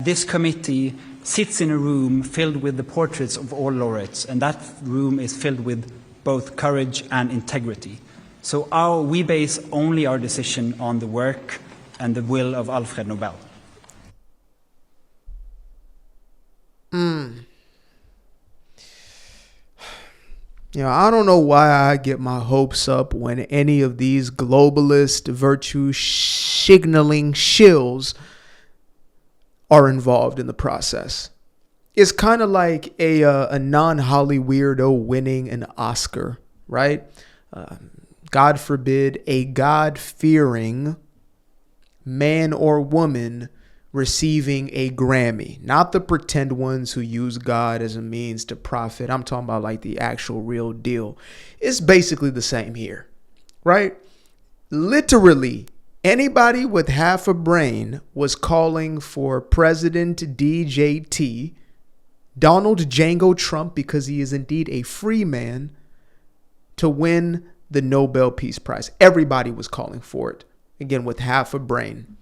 this committee sits in a room filled with the portraits of all laureates, and that room is filled with both courage and integrity. So we base only our decision on the work and the will of Alfred Nobel. You know, I don't know why I get my hopes up when any of these globalist virtue signaling shills are involved in the process. It's kind of like a non-Holly weirdo winning an Oscar, right? God forbid a God-fearing man or woman receiving a Grammy, not the pretend ones who use God as a means to profit. I'm talking about like the actual real deal. It's basically the same here, right? Literally, anybody with half a brain was calling for President DJT, Donald Django Trump, because he is indeed a free man, to win the Nobel Peace Prize. Everybody was calling for it, again, with half a brain.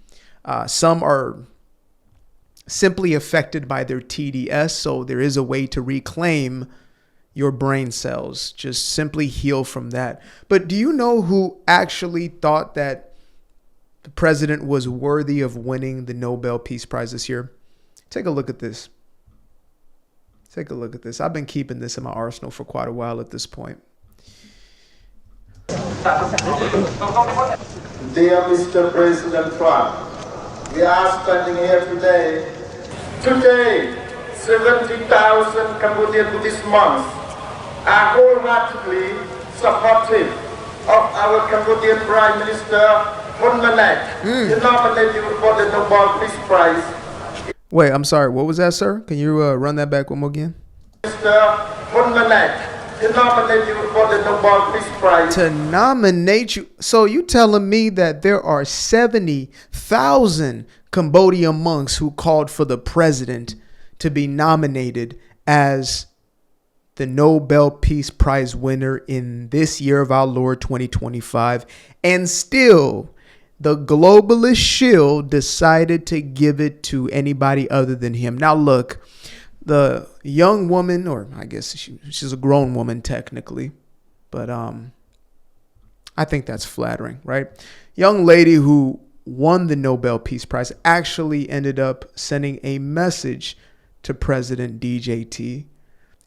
Some are simply affected by their TDS, so there is a way to reclaim your brain cells. Just simply heal from that. But do you know who actually thought that the president was worthy of winning the Nobel Peace Prize this year? Take a look at this. Take a look at this. I've been keeping this in my arsenal for quite a while at this point. Dear Mr. President Trump, we are standing here today. Today, 70,000 Cambodian Buddhist monks are wholeheartedly supportive of our Cambodian Prime Minister Hun Manet, nominated for the Nobel Peace Prize. Wait, I'm sorry. What was that, sir? Can you run that back one more again? Mr. Hun Manet, to nominate you for the Nobel Peace Prize. To nominate you? So you telling me that there are 70,000 Cambodian monks who called for the president to be nominated as the Nobel Peace Prize winner in this year of our Lord 2025, and still the globalist shill decided to give it to anybody other than him. Now look, the young woman, or I guess she's a grown woman technically, but I think that's flattering, right? Young lady who won the Nobel Peace Prize actually ended up sending a message to President DJT.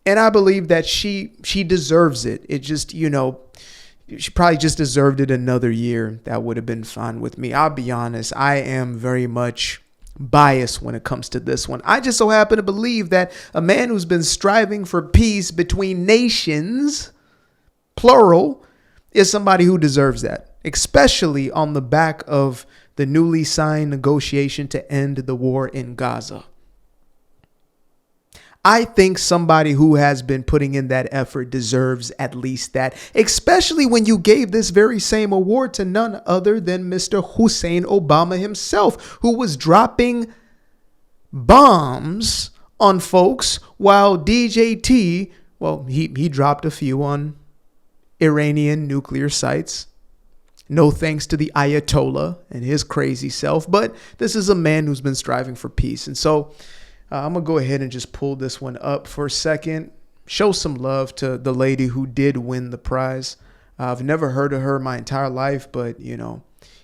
And I believe that she deserves it. It just, she probably just deserved it another year. That would have been fine with me. I'll be honest. I am very much biased when it comes to this one. I just so happen to believe that a man who's been striving for peace between nations, plural, is somebody who deserves that, especially on the back of the newly signed negotiation to end the war in Gaza. I think somebody who has been putting in that effort deserves at least that, especially when you gave this very same award to none other than Mr. Hussein Obama himself, who was dropping bombs on folks while DJT, well, he dropped a few on Iranian nuclear sites. No thanks to the Ayatollah and his crazy self, but this is a man who's been striving for peace. And so I'm going to go ahead and just pull this one up for a second. Show some love to the lady who did win the prize. I've never heard of her my entire life, but,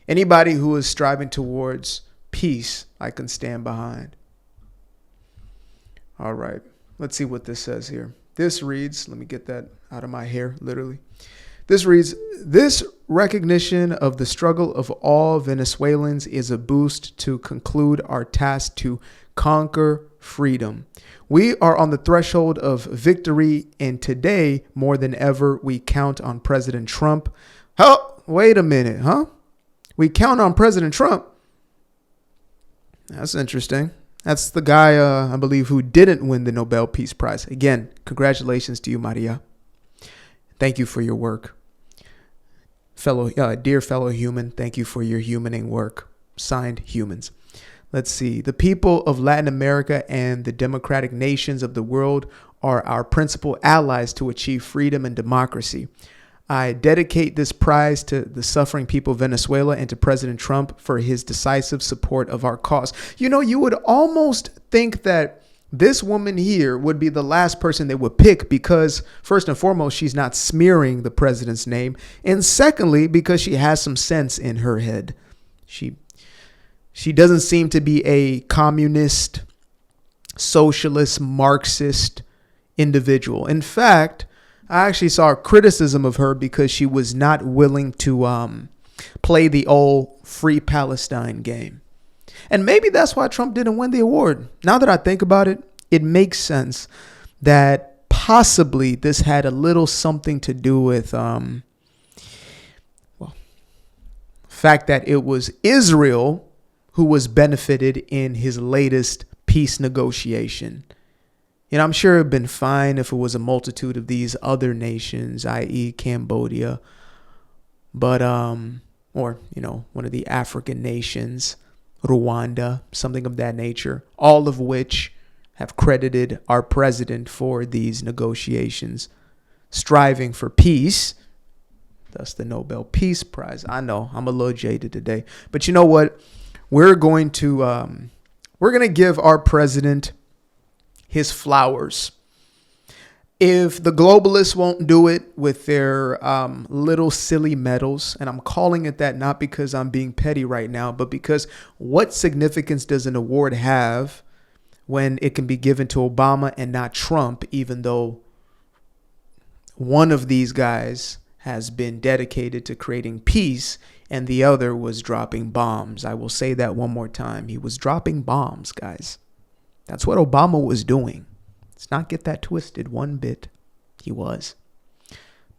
anybody who is striving towards peace, I can stand behind. All right. Let's see what this says here. This reads, let me get that out of my hair, literally. This reads, this recognition of the struggle of all Venezuelans is a boost to conclude our task to conquer freedom. We are on the threshold of victory, and today, more than ever, we count on President Trump. Oh, wait a minute, huh? We count on President Trump? That's interesting. That's the guy, I believe, who didn't win the Nobel Peace Prize. Again, congratulations to you, Maria. Thank you for your work. Dear fellow human, thank you for your humaning work. Signed, Humans. Let's see. The people of Latin America and the democratic nations of the world are our principal allies to achieve freedom and democracy. I dedicate this prize to the suffering people of Venezuela and to President Trump for his decisive support of our cause. You know, you would almost think that this woman here would be the last person they would pick because, first and foremost, she's not smearing the president's name. And secondly, because she has some sense in her head. She doesn't seem to be a communist, socialist, Marxist individual. In fact, I actually saw a criticism of her because she was not willing to play the old Free Palestine game. And maybe that's why Trump didn't win the award. Now that I think about it, it makes sense that possibly this had a little something to do with the fact that it was Israel who was benefited in his latest peace negotiation. You know, I'm sure it would have been fine if it was a multitude of these other nations, i.e. Cambodia, but, or, you know, one of the African nations, Rwanda, something of that nature, all of which have credited our president for these negotiations, striving for peace, thus the Nobel Peace Prize. I know I'm a little jaded today, but you know what? We're going to give our president his flowers. If the globalists won't do it with their little silly medals, and I'm calling it that not because I'm being petty right now, but because what significance does an award have when it can be given to Obama and not Trump, even though one of these guys has been dedicated to creating peace and the other was dropping bombs. I will say that one more time. He was dropping bombs, guys. That's what Obama was doing. Let's not get that twisted one bit. He was.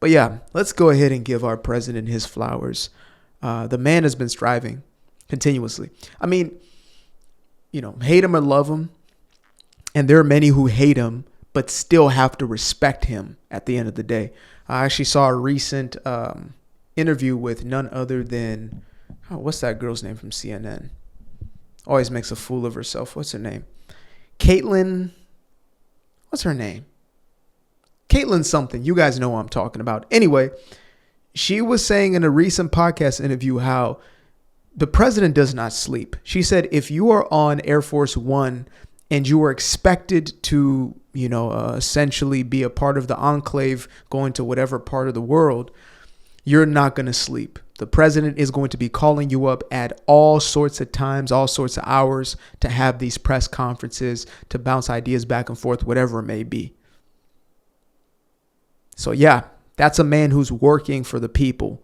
But yeah, let's go ahead and give our president his flowers. The man has been striving continuously. I mean, you know, hate him or love him. And there are many who hate him, but still have to respect him at the end of the day. I actually saw a recent interview with none other than, what's that girl's name from CNN? Always makes a fool of herself. What's her name? Caitlin. What's her name? Caitlin something. You guys know what I'm talking about. Anyway, she was saying in a recent podcast interview how the president does not sleep. She said, if you are on Air Force One and you are expected to, you know, essentially be a part of the enclave going to whatever part of the world, you're not going to sleep. The president is going to be calling you up at all sorts of times, all sorts of hours to have these press conferences, to bounce ideas back and forth, whatever it may be. So yeah, that's a man who's working for the people.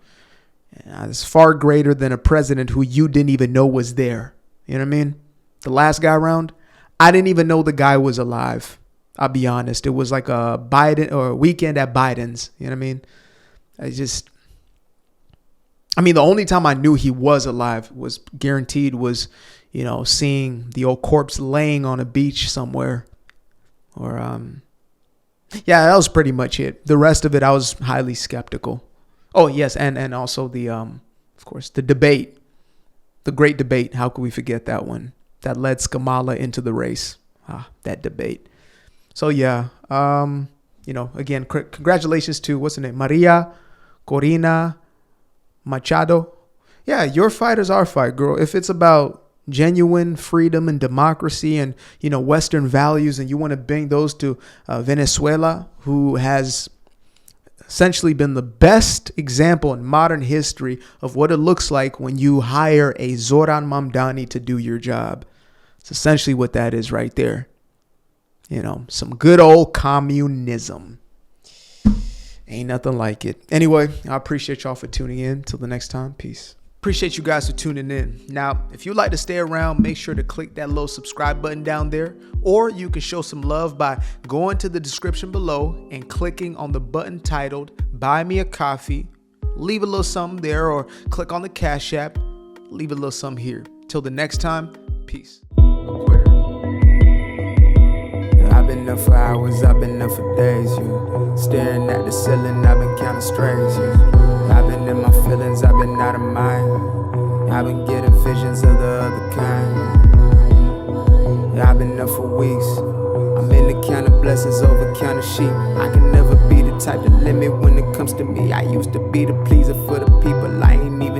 It's far greater than a president who you didn't even know was there. You know what I mean? The last guy around, I didn't even know the guy was alive. I'll be honest. It was like a Biden or a weekend at Biden's. You know what I mean? The only time I knew he was alive was guaranteed was, you know, seeing the old corpse laying on a beach somewhere. Or, yeah, that was pretty much it. The rest of it, I was highly skeptical. Oh, yes. And also the, of course, the debate, the great debate. How could we forget that one? That led Skamala into the race. That debate. So, yeah, you know, again, congratulations to, what's her name? Maria Corina Machado. Yeah, your fight is our fight, girl. If it's about genuine freedom and democracy and, you know, Western values, and you want to bring those to Venezuela, who has essentially been the best example in modern history of what it looks like when you hire a Zoran Mamdani to do your job. It's essentially what that is right there. You know, some good old communism. Ain't nothing like it. Anyway, I appreciate y'all for tuning in. Till the next time, peace. Appreciate you guys for tuning in. Now, if you'd like to stay around, make sure to click that little subscribe button down there. Or you can show some love by going to the description below and clicking on the button titled Buy Me a Coffee. Leave a little something there, or click on the Cash App. Leave a little something here. Till the next time, peace. I've been up for hours, I've been up for days, yeah. Staring at the ceiling, I've been counting strays, yeah. I've been in my feelings, I've been out of mind. I've been getting visions of the other kind. Yeah, I've been up for weeks. I'm in the count of blessings over count of sheep. I can never be the the type to limit when it comes to me. I used to be the pleaser for the people, I ain't even